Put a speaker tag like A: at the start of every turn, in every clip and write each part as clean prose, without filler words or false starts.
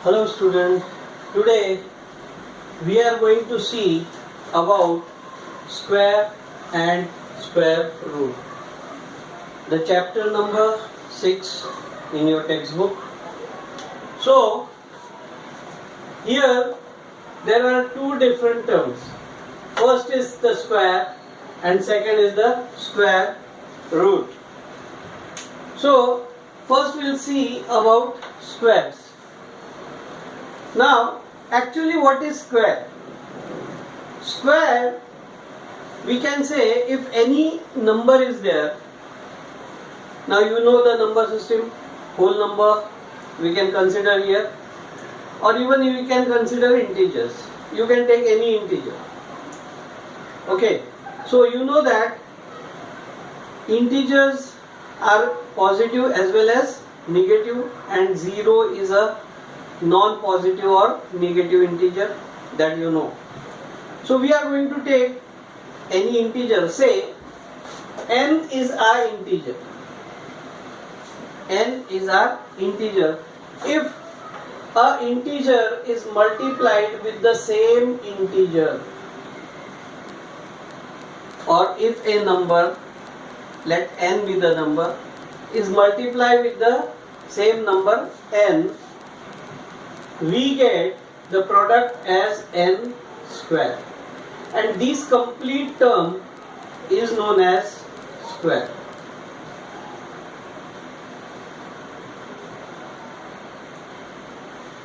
A: Hello student, today we are going to see about square and square root. The chapter number 6 in your textbook. So here there are two different terms. First is the square and second is the square root. So first we'll see about squares. Now, actually what is square? Square, we can say if any number is there. Now you know the number system, whole number we can consider here, or even we can consider integers. You can take any integer. Okay, so you know that integers are positive as well as negative, and 0 is a non-positive or negative integer, that you know. So we are going to take any integer. Say n is our integer. N is our integer. If a integer is multiplied with the same integer, or if a number, let n be the number, is multiplied with the same number n, we get the product as n square, and this complete term is known as square.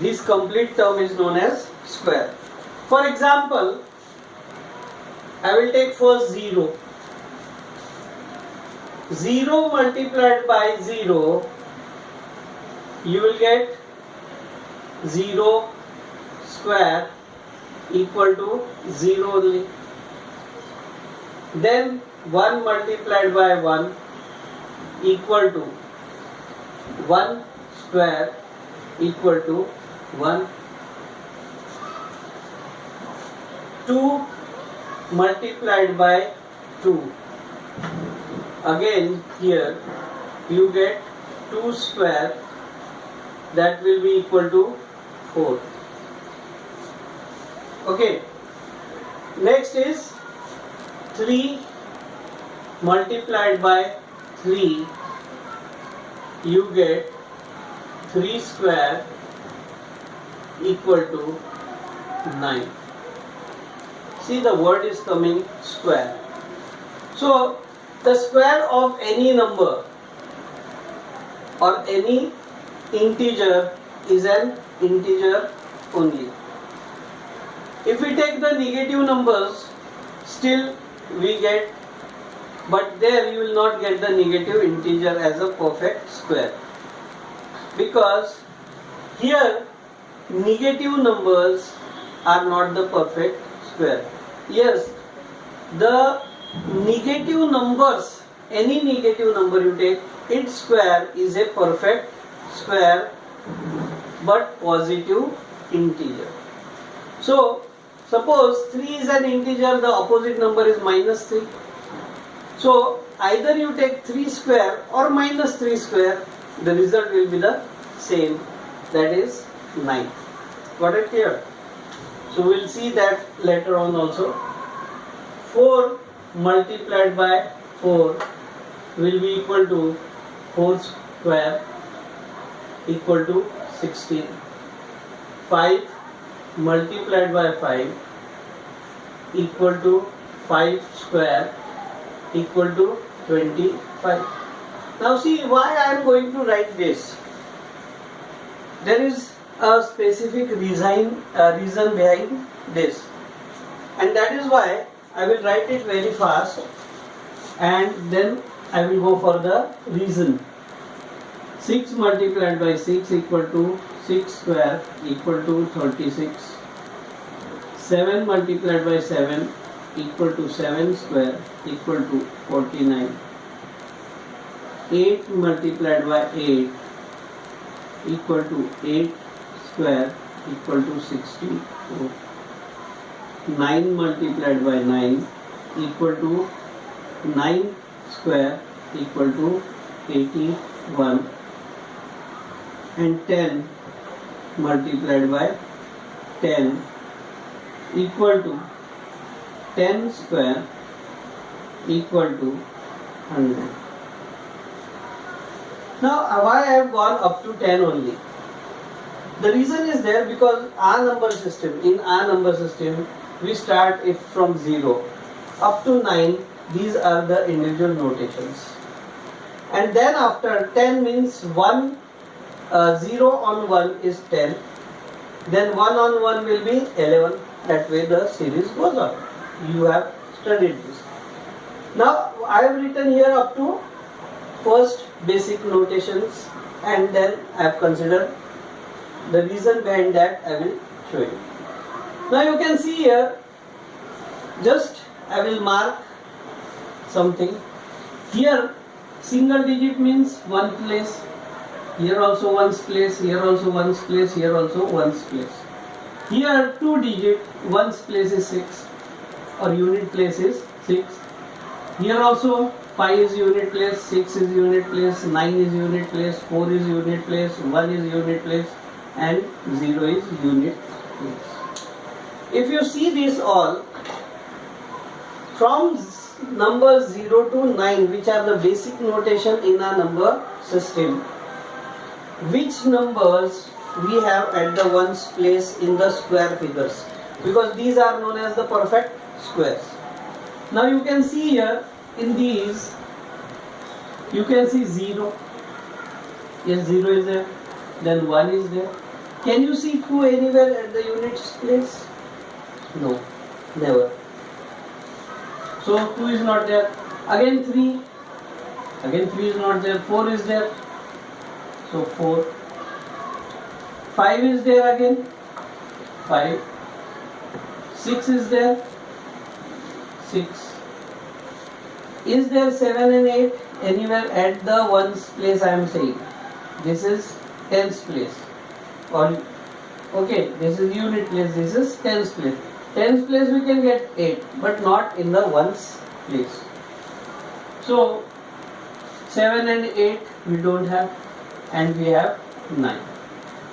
A: This complete term is known as square. For example, I will take first 0. 0 multiplied by 0, you will get 0 square equal to 0 only. Then 1 multiplied by 1 equal to 1 square equal to 1. 2 multiplied by 2. Again here you get 2 square, that will be equal to 4. Okay. Next is 3 multiplied by 3. You get 3 square equal to 9. See, the word is coming square. So the square of any number or any integer is an integer only. If we take the negative numbers, still we get, but there you will not get the negative integer as a perfect square, because here negative numbers are not the perfect square. Yes, the negative numbers, any negative number you take, its square is a perfect square but positive integer. So suppose 3 is an integer, the opposite number is minus 3. So either you take 3 square or minus 3 square, the result will be the same, that is 9. Got it here? So we will see that later on also. 4 multiplied by 4 will be equal to 4 square equal to 16. 5 multiplied by 5 equal to 5 square equal to 25. Now see why I am going to write this. There is a specific reason behind this, and that is why I will write it very fast and then I will go for the reason. 6 multiplied by 6 equal to 6 square equal to 36. 7 multiplied by 7 equal to 7 square equal to 49. 8 multiplied by 8 equal to 8 square equal to 64. 9 multiplied by 9 equal to 9 square equal to 81. And 10 multiplied by 10 equal to 10 square equal to 100. Now why I have gone up to 10 only? The reason is there because in our number system we start if from 0 up to 9. These are the individual notations, and then after 10 means 1, 0 on 1 is 10, then 1 on 1 will be 11. That way the series goes on. You have studied this. Now I have written here up to first basic notations, and then I have considered the reason behind that. I will show you. Now you can see here, just I will mark something. Here single digit means one place, here also one's place, here also one's place, here also one's place. Here two digit, one's place is 6 or unit place is 6. Here also 5 is unit place, 6 is unit place, 9 is unit place, 4 is unit place, 1 is unit place, and 0 is unit place. If you see this all, from numbers 0 to 9, which are the basic notation in our number system, which numbers we have at the ones place in the square figures, because these are known as the perfect squares. Now you can see here in these, you can see 0. Yes, 0 is there, then 1 is there. Can you see 2 anywhere at the units place? No, never. So 2 is not there. Again 3. Again 3 is not there. 4 is there. So 4. 5 is there again. 5. 6 is there. 6. Is there 7 and 8 anywhere at the ones place? I am saying this is tens place. Or okay, this is unit place. This is tens place. Tens place we can get 8, but not in the ones place. So 7 and 8 we don't have, and we have 9.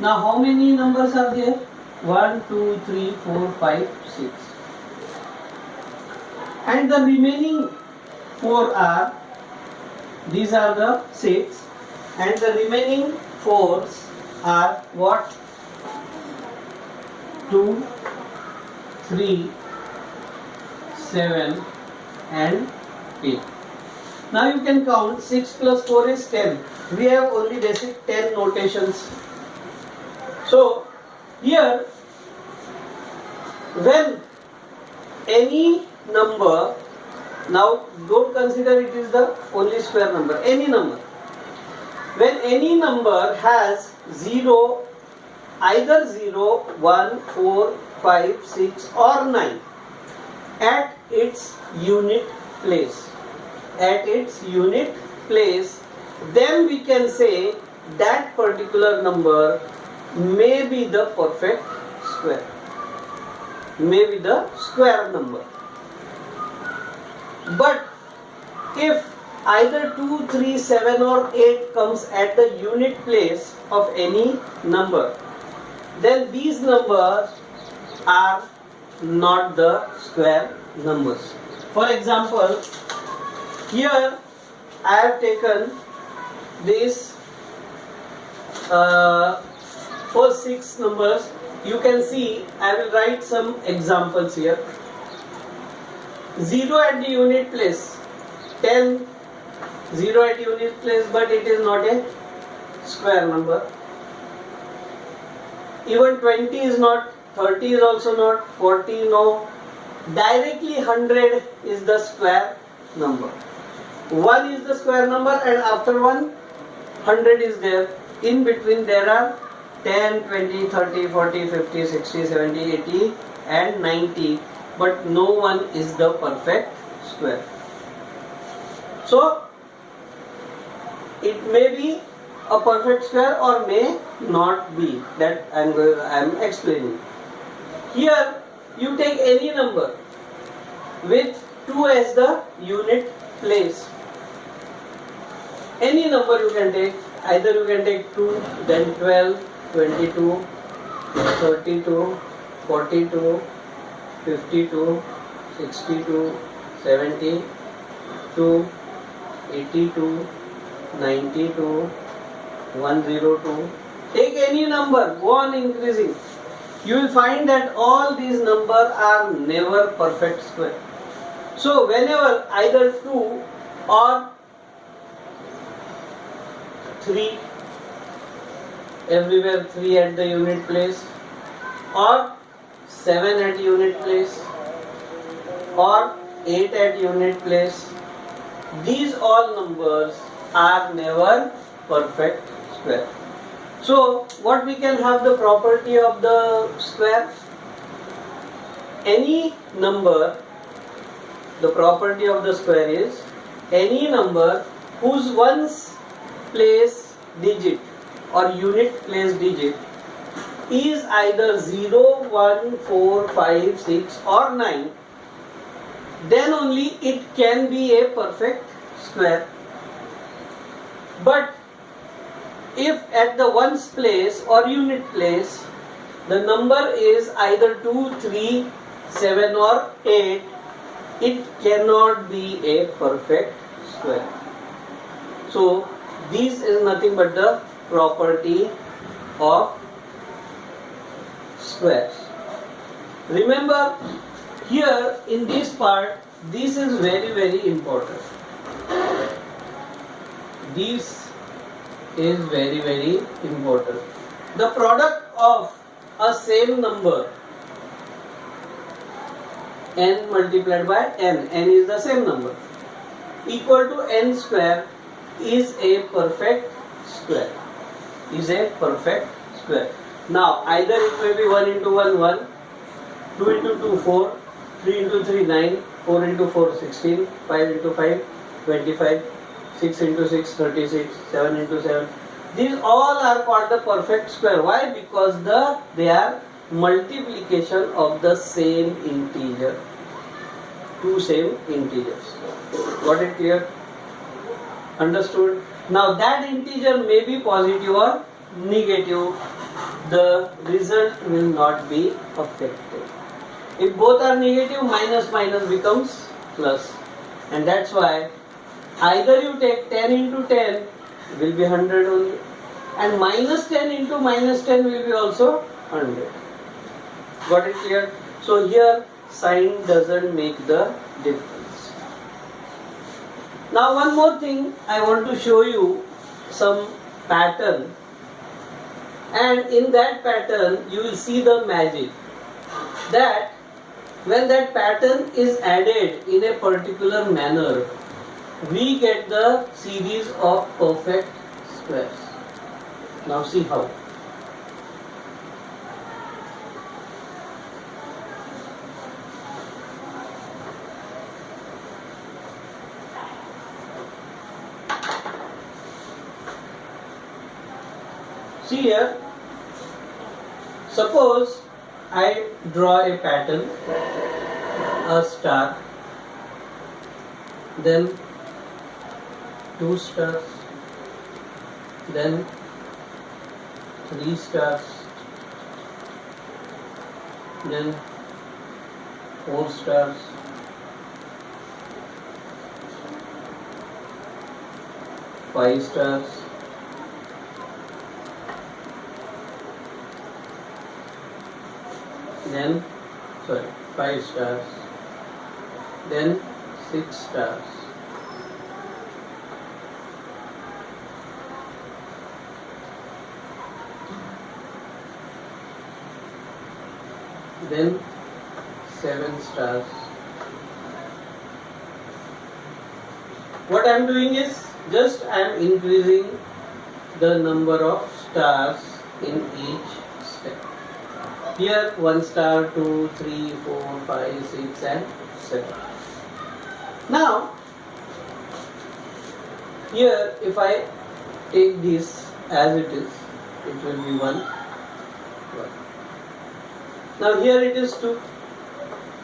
A: Now how many numbers are there? 1, 2, 3, 4, 5, 6. And the remaining 4 are, these are the 6, and the remaining 4s are what? 2, 3, 7 and 8. Now you can count 6 plus 4 is 10. We have only basic 10 notations. So here, when any number, now don't consider it is the only square number, any number. When any number has 0, either 0, 1, 4, 5, 6 or 9 at its unit place, then we can say that particular number may be the perfect square, may be the square number. But if either 2, 3, 7 or 8 comes at the unit place of any number, then these numbers are not the square numbers. For example, here I have taken this first 6 numbers. You can see I will write some examples here. 0 at the unit place, 10, 0 at unit place, but it is not a square number. Even 20 is not, 30 is also not, 40 no. Directly 100 is the square number. 1 is the square number, and after 1, 100 is there. In between there are 10, 20, 30, 40, 50, 60, 70, 80 and 90. But no one is the perfect square. So it may be a perfect square or may not be. That I am explaining. Here you take any number with 2 as the unit place. Any number you can take. Either you can take 2, then 12, 22, 32, 42, 52, 62, 72, 82, 92, 102. Take any number, go on increasing. You will find that all these numbers are never perfect square. So whenever either 2 or 3, everywhere 3 at the unit place, or 7 at unit place, or 8 at unit place, these all numbers are never perfect square. So what we can have the property of the square? Any number, the property of the square is any number whose ones place digit or unit place digit is either 0, 1, 4, 5, 6 or 9, then only it can be a perfect square. But if at the ones place or unit place the number is either 2, 3, 7 or 8, it cannot be a perfect square. So this is nothing but the property of squares. Remember, here in this part, this is very important. This is very important. The product of a same number n multiplied by n is the same number, equal to n square, is a perfect square. Is a perfect square. Now either it may be 1 into 1 1, 2 into 2 4, 3 into 3 9, 4 into 4 16, 5 into 5 25, 6 into 6 36, 7 into 7. These all are called the perfect square. Why? Because they are multiplication of the same integer. Two same integers. Got it clear? Understood? Now that integer may be positive or negative. The result will not be affected. If both are negative, minus becomes plus. And that's why either you take 10 into 10 will be 100 only, and minus 10 into minus 10 will be also 100. Got it clear? So here sign doesn't make the difference. Now one more thing, I want to show you some pattern, and in that pattern you will see the magic, that when that pattern is added in a particular manner, we get the series of perfect squares. Now see how. See here, suppose I draw a pattern, a star, then 2 stars, then 3 stars, then 4 stars, 5 stars, then 5 stars, then 6 stars, then 7 stars. What I am doing is just I am increasing the number of stars in each step. Here 1 star, 2, 3, 4, 5, 6 and 7. Now here if I take this as it is, it will be 1. Now here it is 2.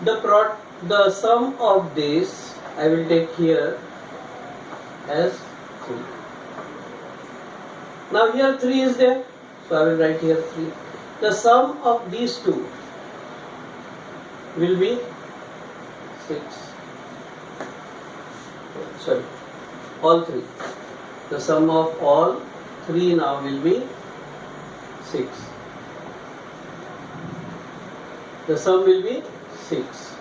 A: The sum of this I will take here as 3. Now here 3 is there, so I will write here 3. the sum of these two will be 6. Sorry, all three. The sum of all three now will be 6. The sum will be 6.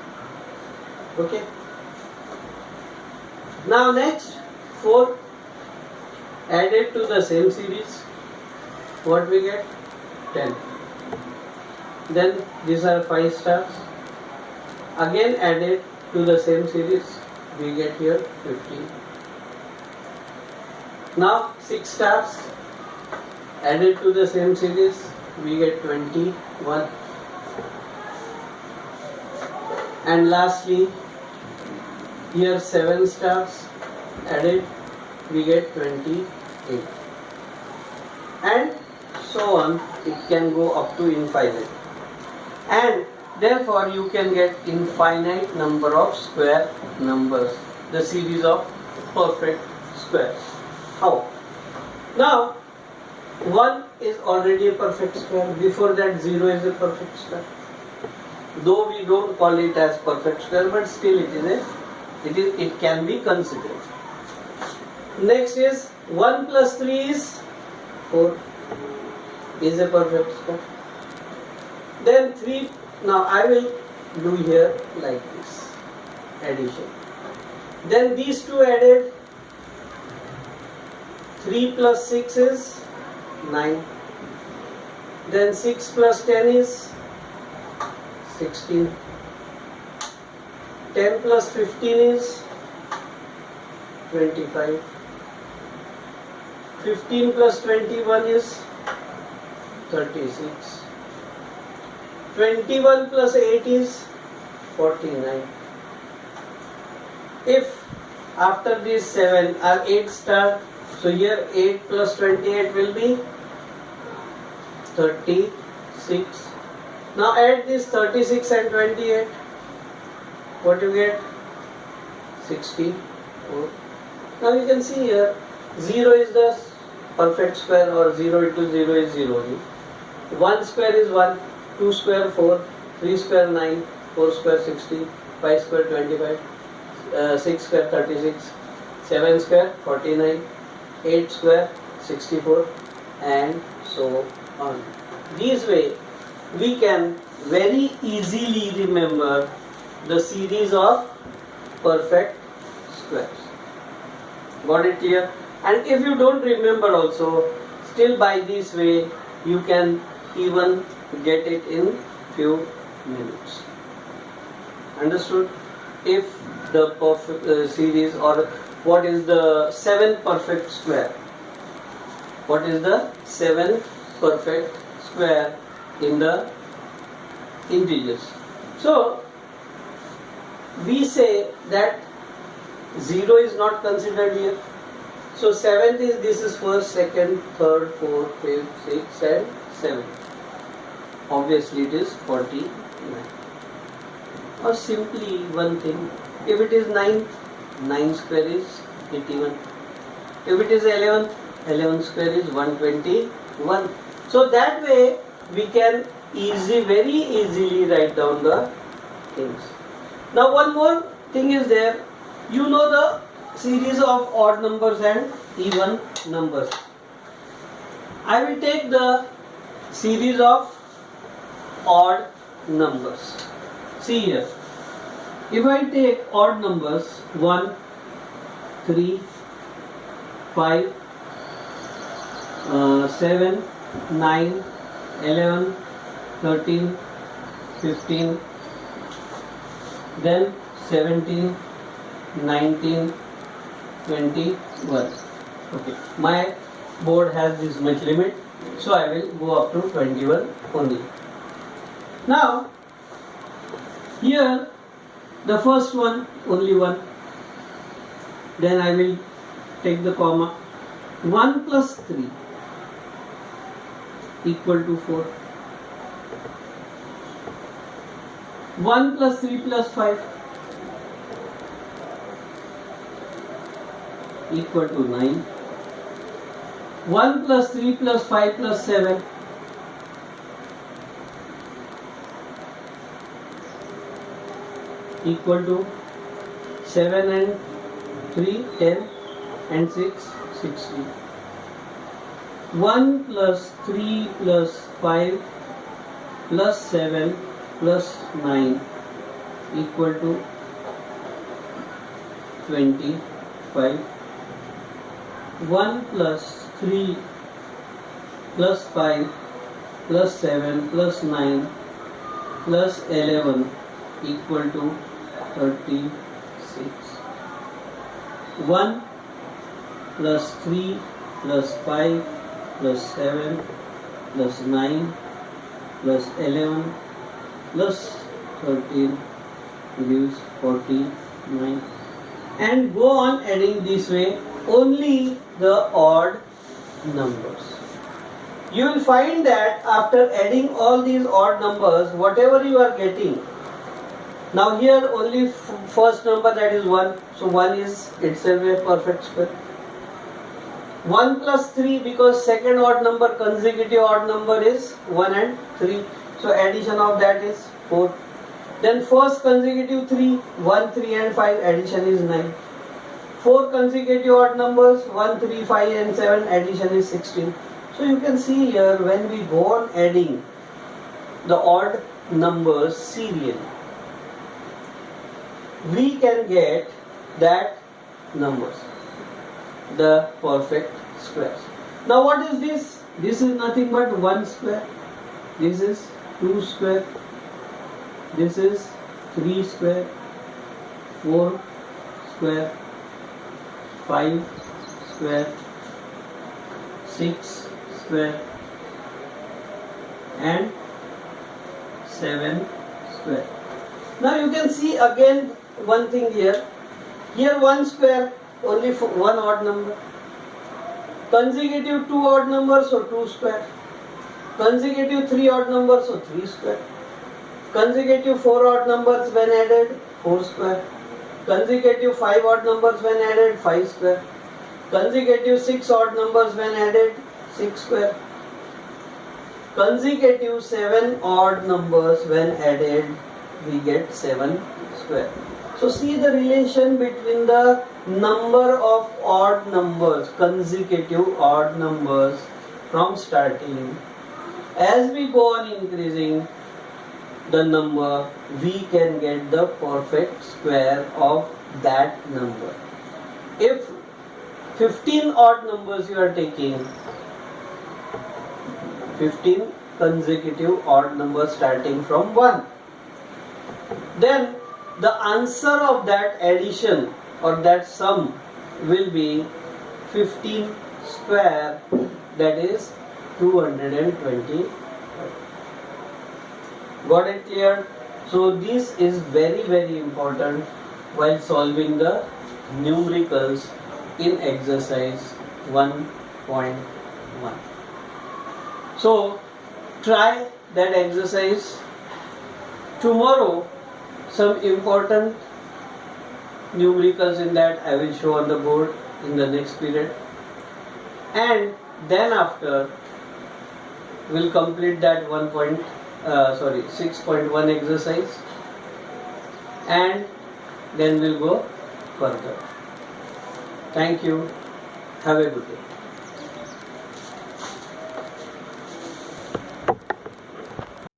A: Okay. Now next, 4 added to the same series, what we get? 10. Then these are 5 stars. Again added to the same series, we get here 15. Now 6 stars added to the same series, we get 21. And lastly, here 7 stars added, we get 28. And so on, it can go up to infinite. And therefore you can get infinite number of square numbers, the series of perfect squares. How? Now 1 is already a perfect square, before that 0 is a perfect square. Though we don't call it as perfect square, but still it can be considered. Next is 1 plus 3 is 4, is a perfect square. Then 3, now I will do here like this, addition. Then these two added, 3 plus 6 is 9. Then 6 plus 10 is 16. 10 plus 15 is 25. 15 plus 21 is 36. 21 plus 8 is 49. If after these 7 are 8 star, so here 8 plus 28 will be 36. Now add this 36 and 28. What you get? 64. Now you can see here 0 is the perfect square, or 0 into 0 is 0. 1 square is 1, 2 square 4, 3 square 9, 4 square 16, 5 square 25, 6 square 36, 7 square 49, 8 square 64, and so on. This way we can very easily remember the series of perfect squares. Got it clear? And if you don't remember also, still by this way you can even get it in few minutes. Understood? If the perfect series, or what is the 7th perfect square? What is the 7th perfect square in the integers? So we say that 0 is not considered here. So 7th is, this is 1st, 2nd, 3rd, 4th, 5th, 6th and 7th. Obviously it is 49. Or simply one thing, if it is 9, 9 square is 81. If it is 11, 11 square is 121. So that way we can very easily write down the things. Now one more thing is there, you know the series of odd numbers and even numbers. I will take the series of odd numbers. See here, if I take odd numbers 1, 3, 5, 7, 9, 11, 13, 15, then 17, 19, 21. Okay, my board has this much limit, so I will go up to 21 only. Now here the first one, only 1, then I will take the comma. 1 plus 3 equal to 4. 1 plus 3 plus 5 equal to 9. 1 plus 3 plus 5 plus 7 equal to 7 and 3, 10 and 6, 16. 1 plus 3 plus 5 plus 7 plus 9 equal to 25. 1 plus 3 plus 5 plus 7 plus 9 plus 11 equal to 36. 1 plus 3 plus 5 plus 7 plus 9 plus 11 plus 13 gives 49, and go on adding this way only the odd numbers. You will find that after adding all these odd numbers, whatever you are getting, now here only first number, that is 1, so 1 is itself a perfect square. 1 plus 3, because second odd number, consecutive odd number is 1 and 3, so addition of that is 4. Then first consecutive 3, 1, 3 and 5, addition is 9. 4 consecutive odd numbers, 1, 3, 5 and 7, addition is 16. So you can see here, when we go on adding the odd numbers serially, we can get that numbers, the perfect squares. Now what is this? This is nothing but 1 square. This is 2 square. This is 3 square, 4 square, 5 square, 6 square and 7 square. Now you can see again one thing here. Here 1 square, only one odd number. Consecutive 2 odd numbers, so 2 square. Consecutive 3 odd numbers, so 3 square. Consecutive 4 odd numbers when added, 4 square. Consecutive 5 odd numbers when added, 5 square. Consecutive 6 odd numbers when added, 6 square. Consecutive 7 odd numbers when added, we get 7 square. So see the relation between the number of odd numbers, consecutive odd numbers from starting. As we go on increasing the number, we can get the perfect square of that number. If 15 odd numbers you are taking, 15 consecutive odd numbers starting from 1, then the answer of that addition or that sum will be 15 square, that is 220. Got it clear? So this is very, very important while solving the numericals in exercise 1.1. So try that exercise. Tomorrow some important numericals in that I will show on the board in the next period, and then after we'll complete that 6.1 exercise, and then we'll go further. Thank you. Have a good day.